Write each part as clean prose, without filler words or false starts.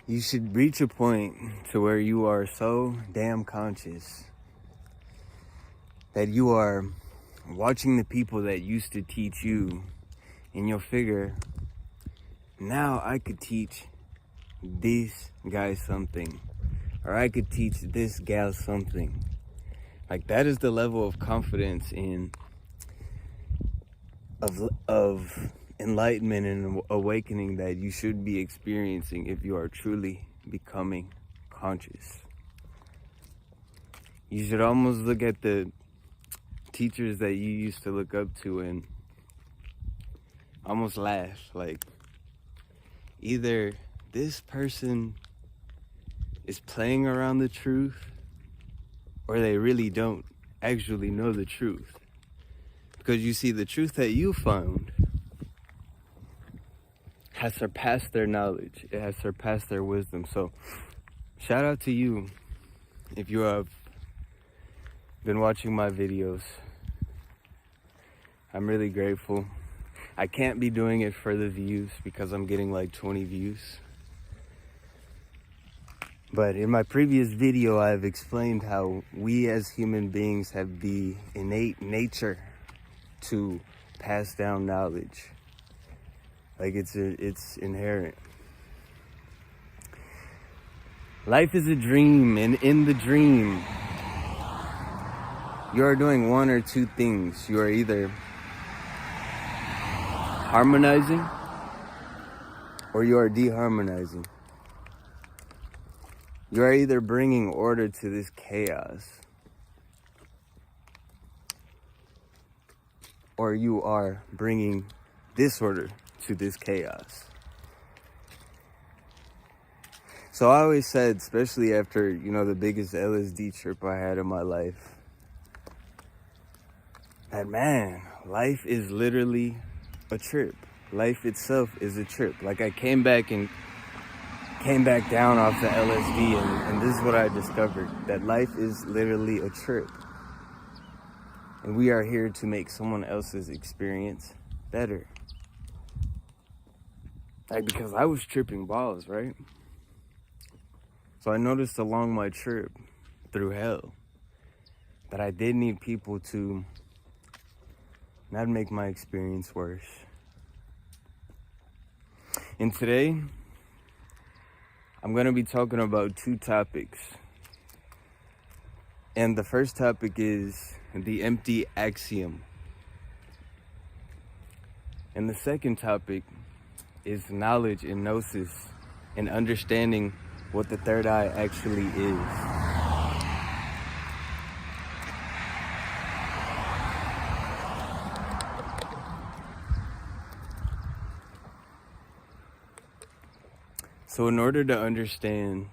You should reach a point to where you are so damn conscious that you are watching the people that used to teach you, and you'll figure, now I could teach this guy something, or I could teach this gal something. Like, that is the level of confidence of enlightenment and awakening that you should be experiencing if you are truly becoming conscious. You should almost look at the teachers that you used to look up to and almost laugh. Like, either this person is playing around the truth, or they really don't actually know the truth. Because you see, the truth that you found has surpassed their knowledge. It has surpassed their wisdom. So shout out to you if you have been watching my videos. I'm really grateful. I can't be doing it for the views because I'm getting like 20 views. But in my previous video, I've explained how we as human beings have the innate nature to pass down knowledge. Like, it's inherent. Life is a dream, and in the dream, you are doing one or two things. You are either harmonizing or you are deharmonizing. You are either bringing order to this chaos, or you are bringing disorder to this chaos. So I always said, especially after, the biggest LSD trip I had in my life, that, man, life is literally a trip. Life itself is a trip. Like, I came back down off the LSD, and this is what I discovered, that life is literally a trip. And we are here to make someone else's experience better. Like, because I was tripping balls, right? So I noticed along my trip through hell that I did need people to not make my experience worse. And today, I'm going to be talking about two topics. And the first topic is the empty axiom. And the second topic is knowledge and gnosis, and understanding what the third eye actually is. So in order to understand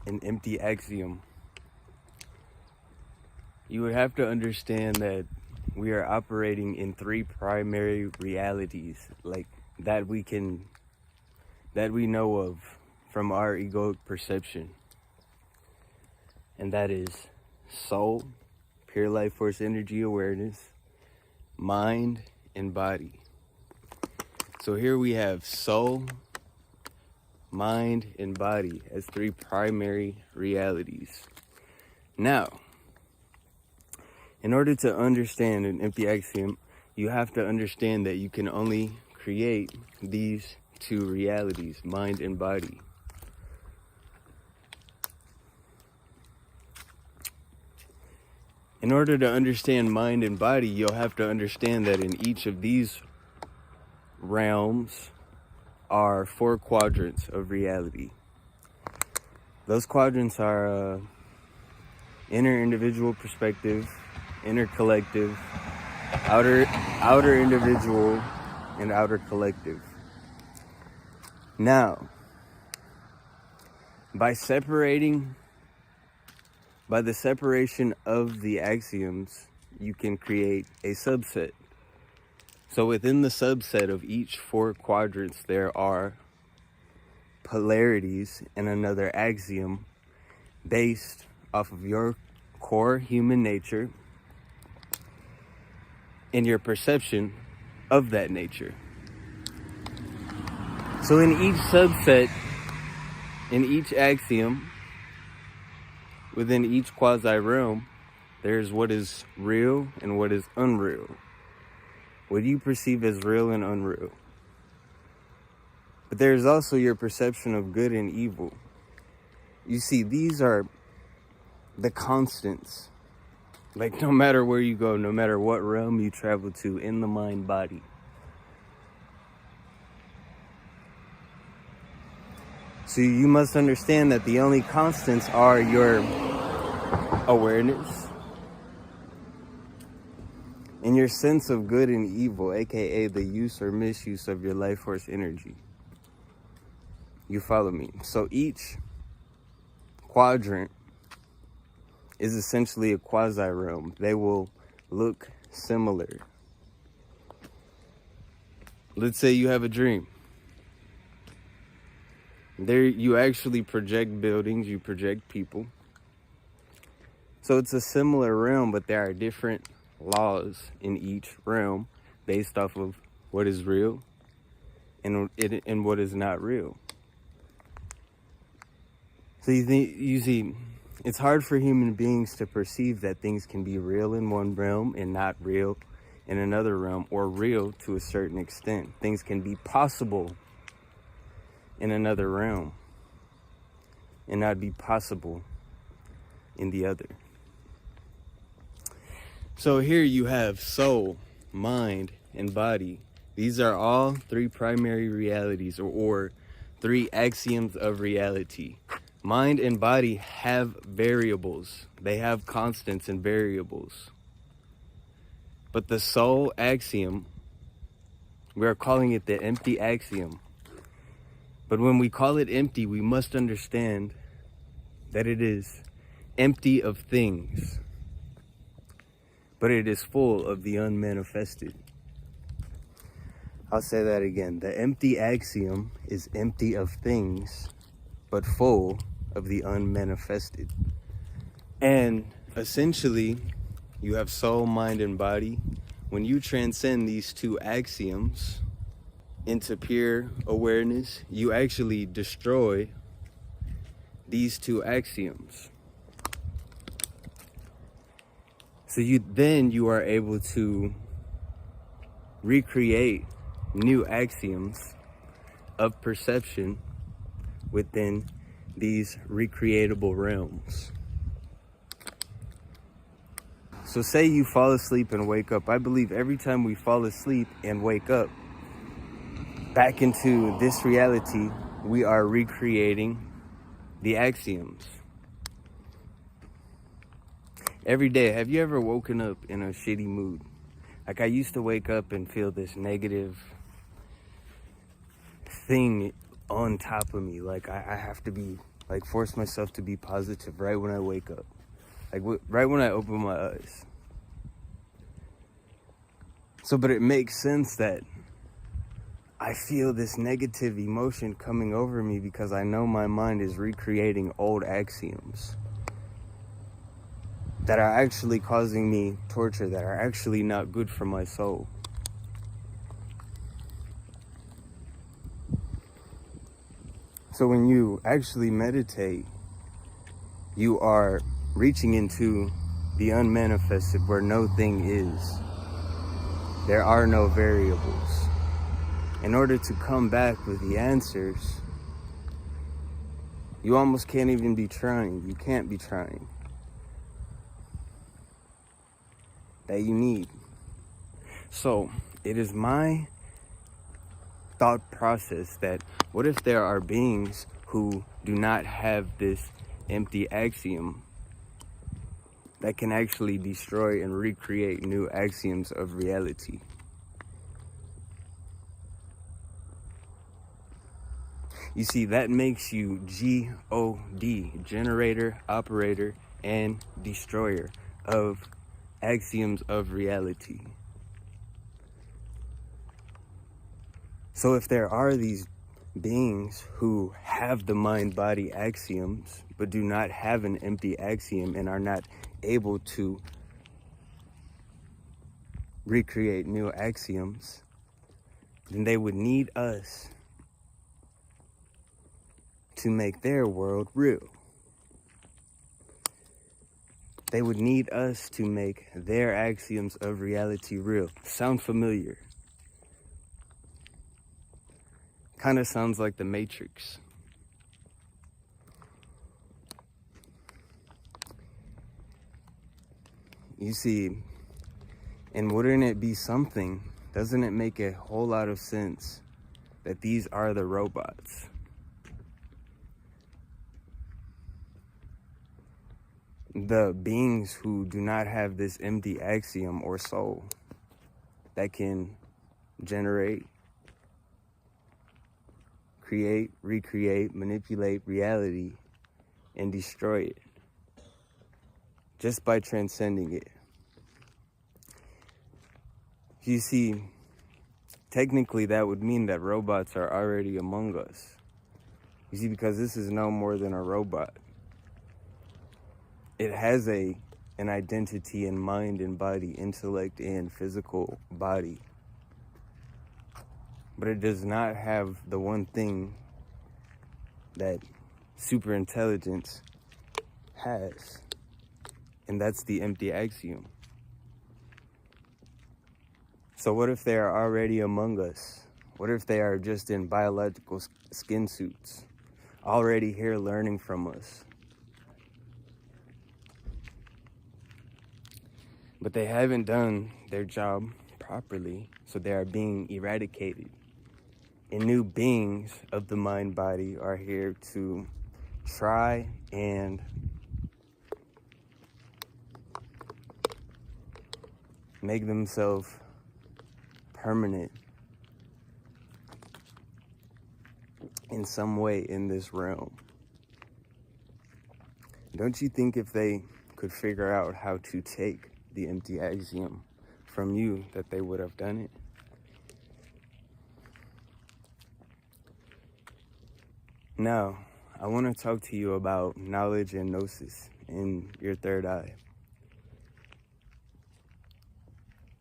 an empty axiom, you would have to understand that we are operating in three primary realities, like that we know of from our egoic perception. And that is soul, pure life force energy awareness, mind, and body. So here we have soul, mind, and body as three primary realities. Now, in order to understand an empty axiom, you have to understand that you can only create these two realities, mind and body. In order to understand mind and body, you'll have to understand that in each of these realms are 4 quadrants of reality. Those quadrants are inner individual perspective, inner collective, outer individual, and outer collective. Now, by the separation of the axioms, you can create a subset. So within the subset of each 4 quadrants, there are polarities and another axiom based off of your core human nature and your perception of that nature. So in each subset, In each axiom, within each quasi-realm, there's what is real and what is unreal. What you perceive as real and unreal. But there's also your perception of good and evil. You see, these are the constants. Like, no matter where you go, no matter what realm you travel to in the mind body. So you must understand that the only constants are your awareness and your sense of good and evil, aka the use or misuse of your life force energy. You follow me? So each quadrant is essentially a quasi-realm. They will look similar. Let's say you have a dream. There you actually project buildings, you project people. So it's a similar realm, but there are different laws in each realm based off of what is real and what is not real. So you see, it's hard for human beings to perceive that things can be real in one realm and not real in another realm, or real to a certain extent. Things can be possible in another realm and not be possible in the other. So here you have soul, mind, and body. These are all three primary realities, or three axioms of reality. Mind and body have variables. They have constants and variables. But the soul axiom, we are calling it the empty axiom. But when we call it empty, we must understand that it is empty of things, but it is full of the unmanifested. I'll say that again. The empty axiom is empty of things, but full of the unmanifested. And essentially, you have soul, mind, and body. When you transcend these two axioms into pure awareness, you actually destroy these two axioms. So you are able to recreate new axioms of perception within these recreatable realms. So say you fall asleep and wake up. I believe every time we fall asleep and wake up back into this reality, we are recreating the axioms. Every day, have you ever woken up in a shitty mood? Like, I used to wake up and feel this negative thing on top of me. Like, I have to be, like, force myself to be positive right when I wake up. Like, right when I open my eyes. So, but it makes sense that I feel this negative emotion coming over me because I know my mind is recreating old axioms that are actually causing me torture, that are actually not good for my soul. So when you actually meditate, you are reaching into the unmanifested where no thing is. There are no variables. In order to come back with the answers, you almost can't even be trying. You can't be trying. That you need. So it is my thought process that what if there are beings who do not have this empty axiom that can actually destroy and recreate new axioms of reality? You see, that makes you G-O-D, generator, operator, and destroyer of axioms of reality. So if there are these beings who have the mind-body axioms, but do not have an empty axiom and are not able to recreate new axioms, then they would need us to to make their world real. They would need us to make their axioms of reality real. Sound familiar? Kind of sounds like the Matrix. You see, and wouldn't it be something? Doesn't it make a whole lot of sense that these are the robots? The beings who do not have this empty axiom or soul that can generate, create, recreate, manipulate reality, and destroy it just by transcending it. You see, technically that would mean that robots are already among us. You see, because this is no more than a robot. It has an identity and mind and body, intellect and physical body. But it does not have the one thing that super intelligence has. And that's the empty axiom. So what if they are already among us? What if they are just in biological skin suits, already here learning from us? But they haven't done their job properly, so they are being eradicated. And new beings of the mind body are here to try and make themselves permanent in some way in this realm. Don't you think if they could figure out how to take the empty axiom from you, that they would have done it? Now, I want to talk to you about knowledge and gnosis in your third eye.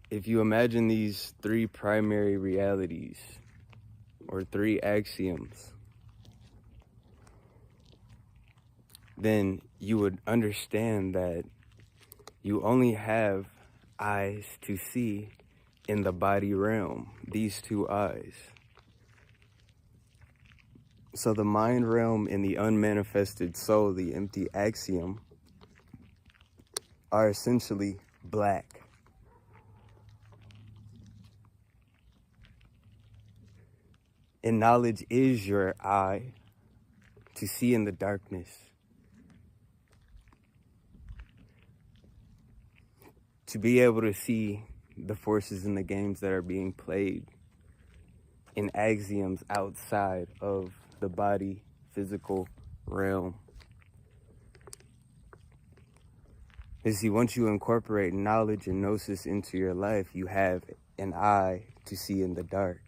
If you imagine these three primary realities, or three axioms, then you would understand that you only have eyes to see in the body realm, these two eyes. So the mind realm and the unmanifested soul, the empty axiom, are essentially black. And knowledge is your eye to see in the darkness. To be able to see the forces and the games that are being played in axioms outside of the body, physical realm. You see, once you incorporate knowledge and gnosis into your life, you have an eye to see in the dark.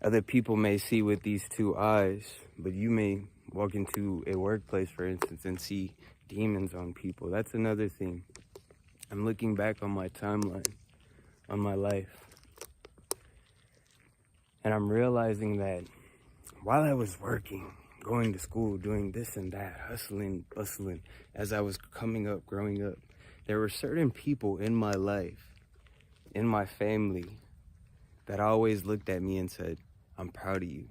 Other people may see with these two eyes, but you may walk into a workplace, for instance, and see demons on people. That's another thing. I'm looking back on my timeline, on my life, and I'm realizing that while I was working, going to school, doing this and that, hustling, bustling, as I was coming up, growing up, there were certain people in my life, in my family, that always looked at me and said, "I'm proud of you."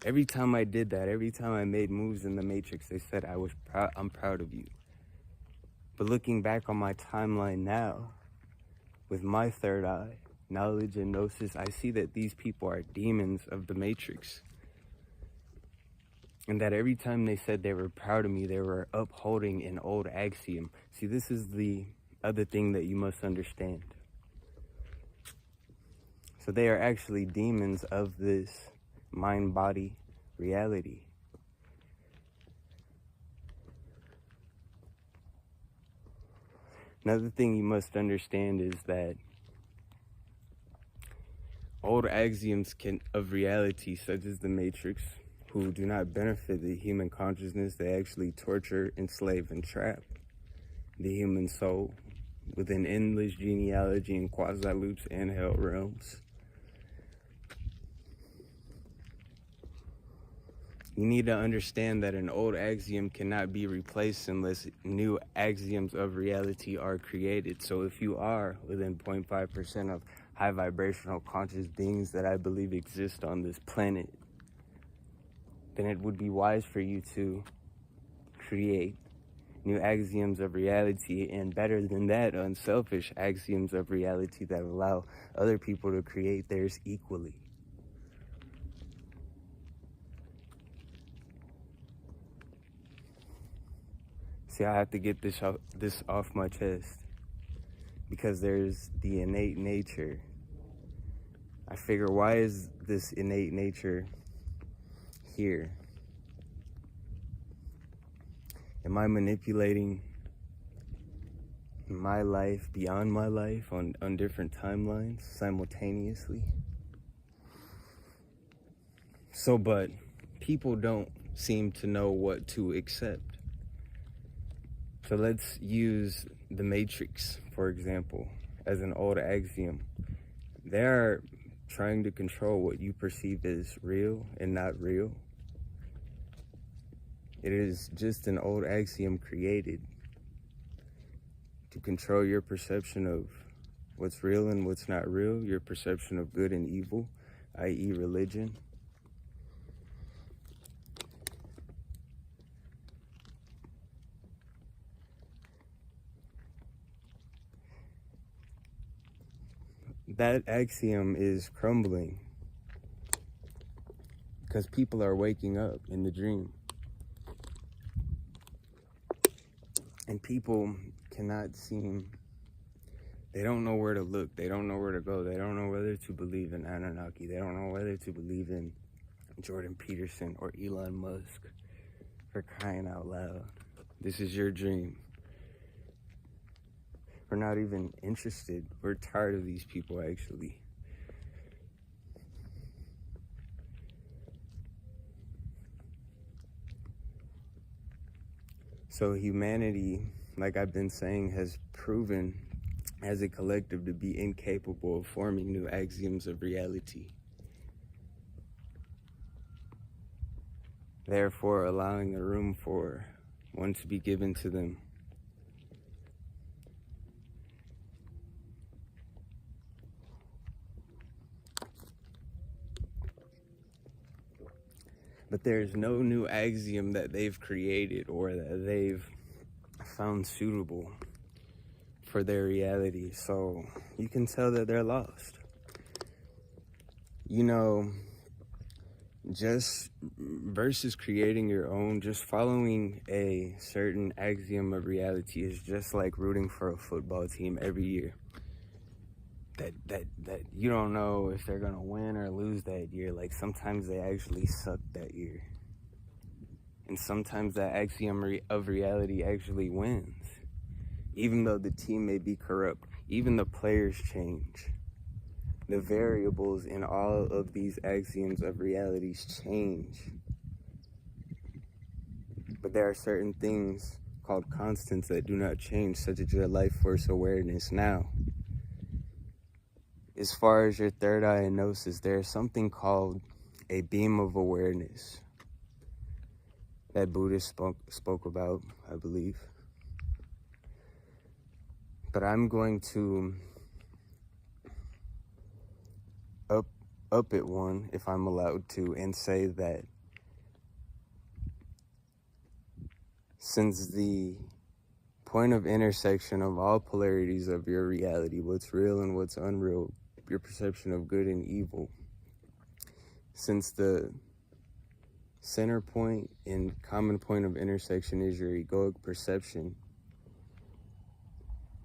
Every time I did that, every time I made moves in the Matrix, they said, I'm proud of you. But looking back on my timeline now, with my third eye, knowledge and gnosis, I see that these people are demons of the Matrix. And that every time they said they were proud of me, they were upholding an old axiom. See, this is the other thing that you must understand. So they are actually demons of this mind-body reality. Another thing you must understand is that old axioms of reality, such as the Matrix, who do not benefit the human consciousness, they actually torture, enslave, and trap the human soul within endless genealogy and quasi-loops and hell realms. You need to understand that an old axiom cannot be replaced unless new axioms of reality are created. So if you are within 0.5% of high vibrational conscious beings that I believe exist on this planet, then it would be wise for you to create new axioms of reality, and better than that, unselfish axioms of reality that allow other people to create theirs equally. See, I have to get this off my chest because there's the innate nature. I figure, why is this innate nature here? Am I manipulating my life beyond my life on different timelines simultaneously? So, but people don't seem to know what to accept. So let's use the Matrix, for example, as an old axiom. They're trying to control what you perceive as real and not real. It is just an old axiom created to control your perception of what's real and what's not real, your perception of good and evil, i.e. religion. That axiom is crumbling because people are waking up in the dream. And people cannot they don't know where to look. They don't know where to go. They don't know whether to believe in Anunnaki. They don't know whether to believe in Jordan Peterson or Elon Musk, for crying out loud. This is your dream. We're not even interested. We're tired of these people, actually. So humanity, like I've been saying, has proven as a collective to be incapable of forming new axioms of reality. Therefore, allowing a room for one to be given to them. But there's no new axiom that they've created or that they've found suitable for their reality. So you can tell that they're lost. You know, just versus creating your own, just following a certain axiom of reality is just like rooting for a football team every year. That you don't know if they're gonna win or lose that year. Like, sometimes they actually suck that year, and sometimes that axiom of reality actually wins, even though the team may be corrupt. Even the players change. The variables in all of these axioms of realities change, but there are certain things called constants that do not change, such as your life force awareness. Now, as far as your third eye and gnosis, there's something called a beam of awareness that Buddhists spoke about, I believe. But I'm going to up it one, if I'm allowed to, and say that since the point of intersection of all polarities of your reality, what's real and what's unreal, your perception of good and evil, since the center point and common point of intersection is your egoic perception,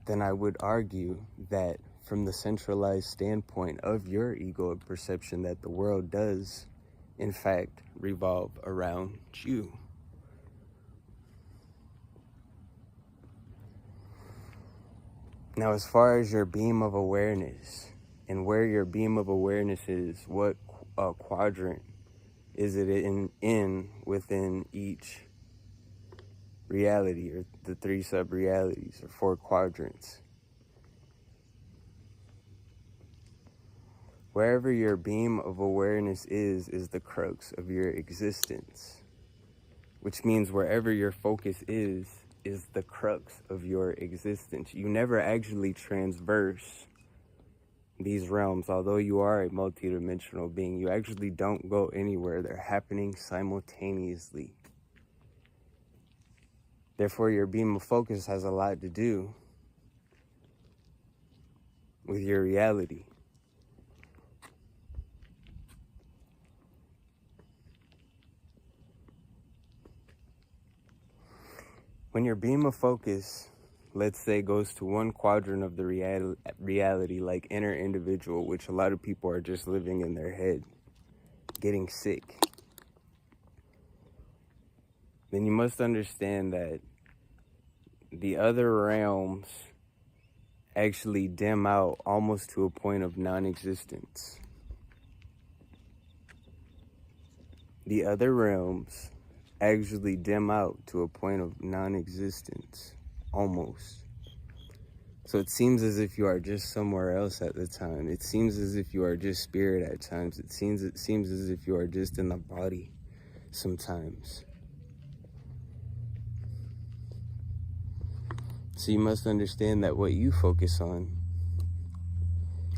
then I would argue that from the centralized standpoint of your egoic perception, that the world does, in fact, revolve around you. Now, as far as your beam of awareness and where your beam of awareness is, what quadrant is it in within each reality, or the 3 sub-realities, or 4 quadrants? Wherever your beam of awareness is the crux of your existence. which means wherever your focus is the crux of your existence. You never actually transverse these realms. Although you are a multidimensional being, you actually don't go anywhere. They're happening simultaneously. Therefore, your beam of focus has a lot to do with your reality. When your beam of focus, let's say, goes to one quadrant of the reality, like inner individual, which a lot of people are just living in their head, getting sick, then you must understand that the other realms actually dim out almost to a point of non-existence. The other realms actually dim out to a point of non-existence, almost. So it seems as if you are just somewhere else at the time. It seems as if you are just spirit at times. It seems as if you are just in the body sometimes. So you must understand that what you focus on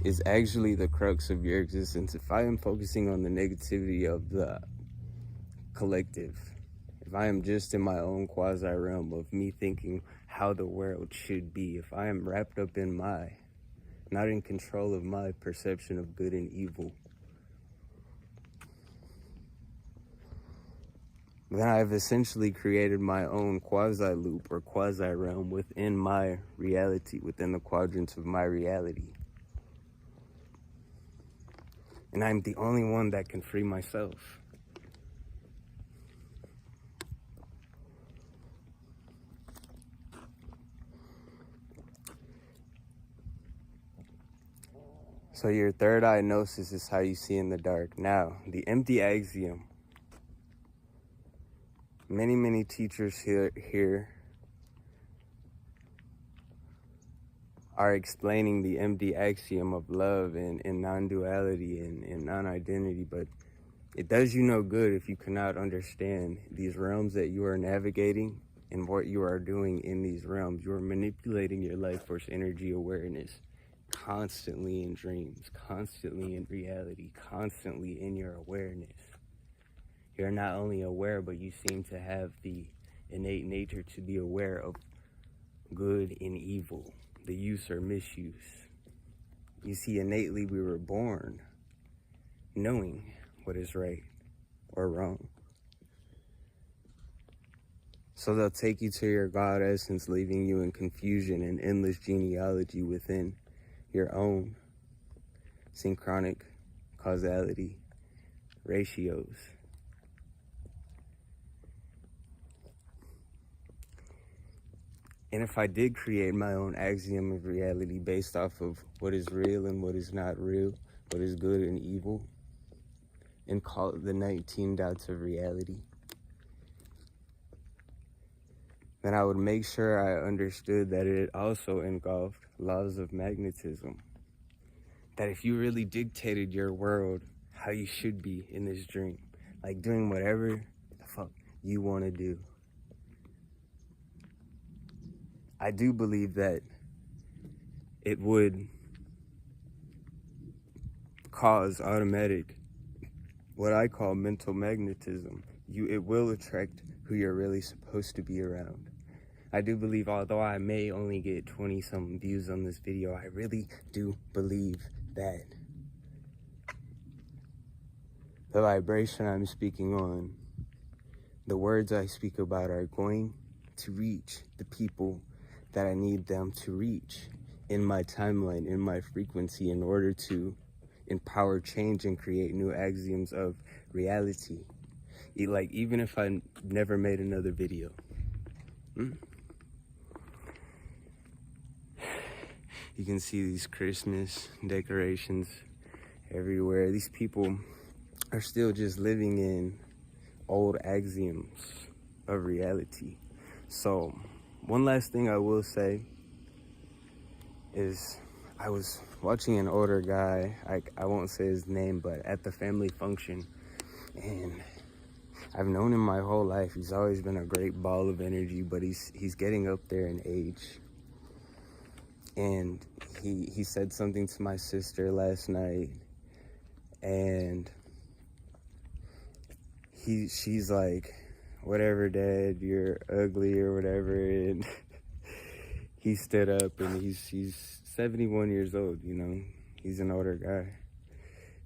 is actually the crux of your existence. If I am focusing on the negativity of the collective, if I am just in my own quasi-realm of me thinking how the world should be, if I am wrapped up in not in control of my perception of good and evil, then I've essentially created my own quasi-loop or quasi-realm within my reality, within the quadrants of my reality. And I'm the only one that can free myself. So your third eye gnosis is how you see in the dark. Now, the empty axiom. Many teachers here are explaining the empty axiom of love and non-duality and non-identity, but it does you no good if you cannot understand these realms that you are navigating and what you are doing in these realms. You are manipulating your life force energy awareness constantly in dreams, constantly in reality, constantly in your awareness. You're not only aware, but you seem to have the innate nature to be aware of good and evil, the use or misuse. You see, innately we were born knowing what is right or wrong. So they'll take you to your God essence, leaving you in confusion and endless genealogy within your own synchronic causality ratios. And if I did create my own axiom of reality based off of what is real and what is not real, what is good and evil, and call it the 19 dots of reality, then I would make sure I understood that it also engulfed laws of magnetism. That if you really dictated your world how you should be in this dream, like doing whatever the fuck you want to do, I do believe that it would cause automatic, what I call mental magnetism. It will attract who you're really supposed to be around. I do believe, although I may only get 20-some views on this video, I really do believe that the vibration I'm speaking on, the words I speak about, are going to reach the people that I need them to reach in my timeline, in my frequency, in order to empower change and create new axioms of reality. Like, even if I never made another video. You can see these Christmas decorations everywhere. These people are still just living in old axioms of reality. So, one last thing I will say is I was watching an older guy, I won't say his name, but at the family function, and I've known him my whole life. He's always been a great ball of energy, but he's getting up there in age. And he said something to my sister last night, and she's like, whatever, Dad, you're ugly or whatever. And he stood up, and he's 71 years old, you know. He's an older guy.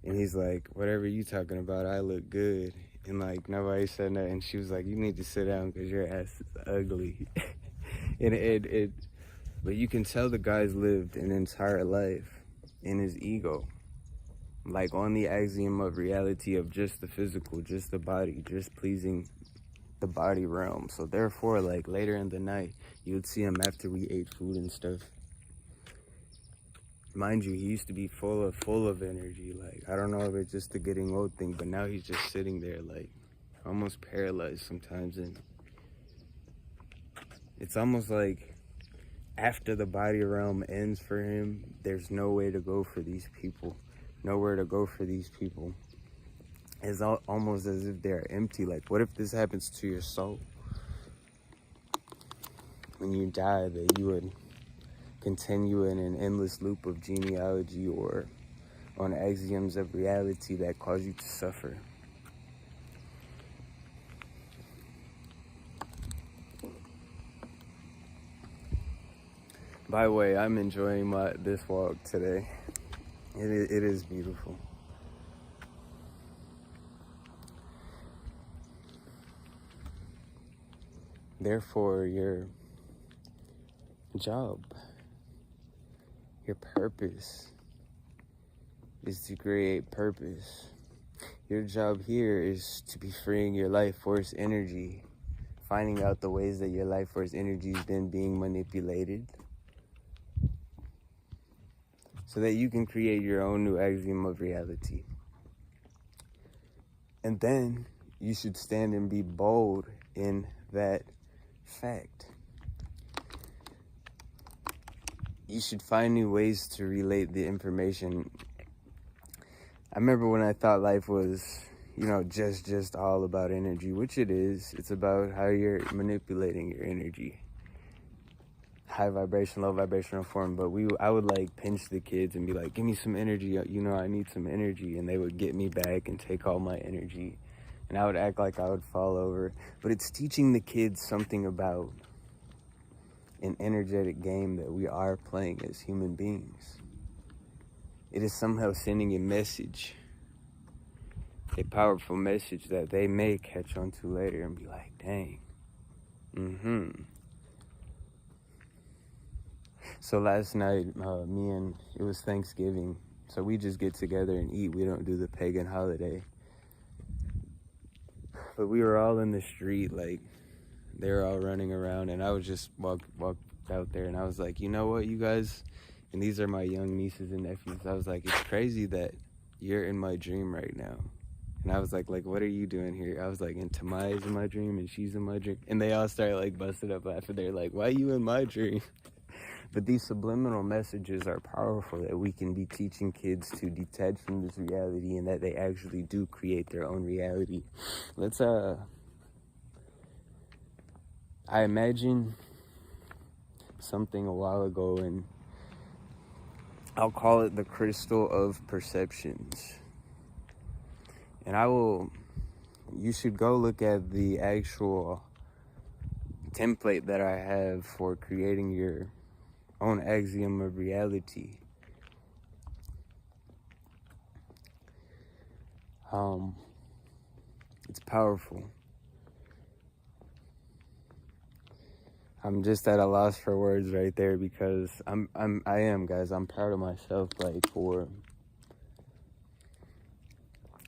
And he's like, whatever you talking about, I look good. And like, nobody said that. And she was like, you need to sit down because your ass is ugly. And but you can tell the guy's lived an entire life in his ego. Like on the axiom of reality of just the physical, just the body, just pleasing the body realm. So therefore, like later in the night, you would see him after we ate food and stuff. Mind you, he used to be full of energy. Like, I don't know if it's just the getting old thing, but now he's just sitting there, like, almost paralyzed sometimes. And it's almost like after the body realm ends for him, there's no way to go for these people. Nowhere to go for these people. It's almost as if they're empty. Like, what if this happens to your soul? When you die, that you would continue in an endless loop of genealogy or on axioms of reality that cause you to suffer. By the way, I'm enjoying this walk today. It is beautiful. Therefore, your job, your purpose is to create purpose. Your job here is to be freeing your life force energy, finding out the ways that your life force energy has been being manipulated, so that you can create your own new axiom of reality. And then you should stand and be bold in that fact. You should find new ways to relate the information. I remember when I thought life was, you know, just all about energy, which it is. It's about how you're manipulating your energy. High vibration, low vibrational form. But I would like pinch the kids and be like, give me some energy. You know, I need some energy. And they would get me back and take all my energy. And I would act like I would fall over. But it's teaching the kids something about an energetic game that we are playing as human beings. It is somehow sending a message, a powerful message that they may catch on to later and be like, dang. So last night, it was Thanksgiving. So we just get together and eat. We don't do the pagan holiday. But we were all in the street, like, they were all running around, and I was just walked out there, and I was like, you know what, you guys, and these are my young nieces and nephews. I was like, it's crazy that you're in my dream right now. And I was like, what are you doing here? I was like, and Tamaya's in my dream, and she's in my dream. And they all started, like, busting up laughing. They're like, why are you in my dream? But these subliminal messages are powerful, that we can be teaching kids to detach from this reality and that they actually do create their own reality. I imagine something a while ago, and I'll call it the crystal of perceptions. And you should go look at the actual template that I have for creating your own axiom of reality. It's powerful. I'm just at a loss for words right there, because I am, guys. I'm proud of myself.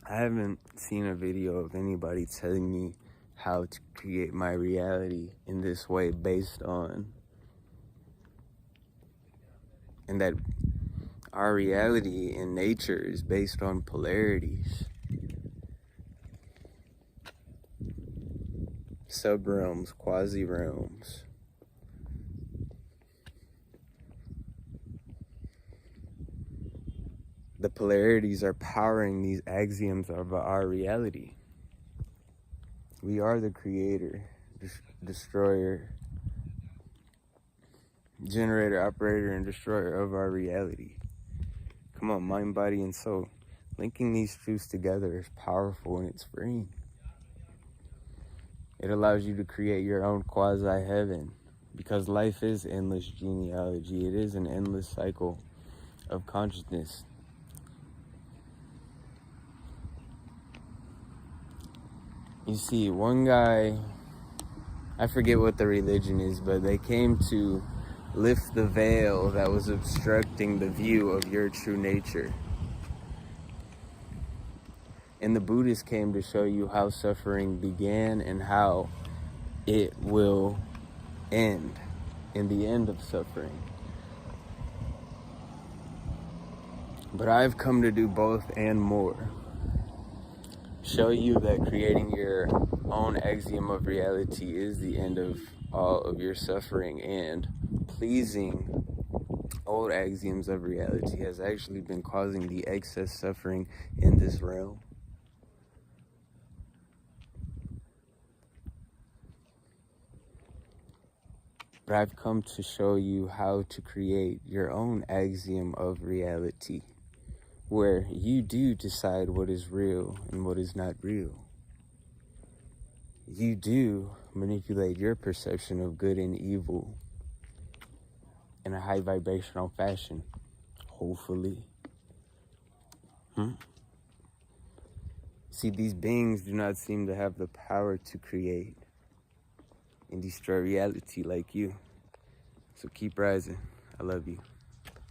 I haven't seen a video of anybody telling me how to create my reality in this way, based on, and that our reality in nature is based on polarities, sub-realms, quasi-realms. The polarities are powering these axioms of our reality. We are the creator, destroyer, generator, operator, and destroyer of our reality. Come on, mind, body, and soul. Linking these truths together is powerful and it's freeing. It allows you to create your own quasi-heaven, because life is endless genealogy. It is an endless cycle of consciousness. You see, one guy, I forget what the religion is, but they came to lift the veil that was obstructing the view of your true nature. And the Buddhists came to show you how suffering began and how it will end in the end of suffering. But I've come to do both and more. Show you that creating your own axiom of reality is the end of all of your suffering, and pleasing old axioms of reality has actually been causing the excess suffering in this realm. But I've come to show you how to create your own axiom of reality, where you do decide what is real and what is not real. You do manipulate your perception of good and evil in a high vibrational fashion, hopefully. See, these beings do not seem to have the power to create and destroy reality like you. So keep rising. I love you.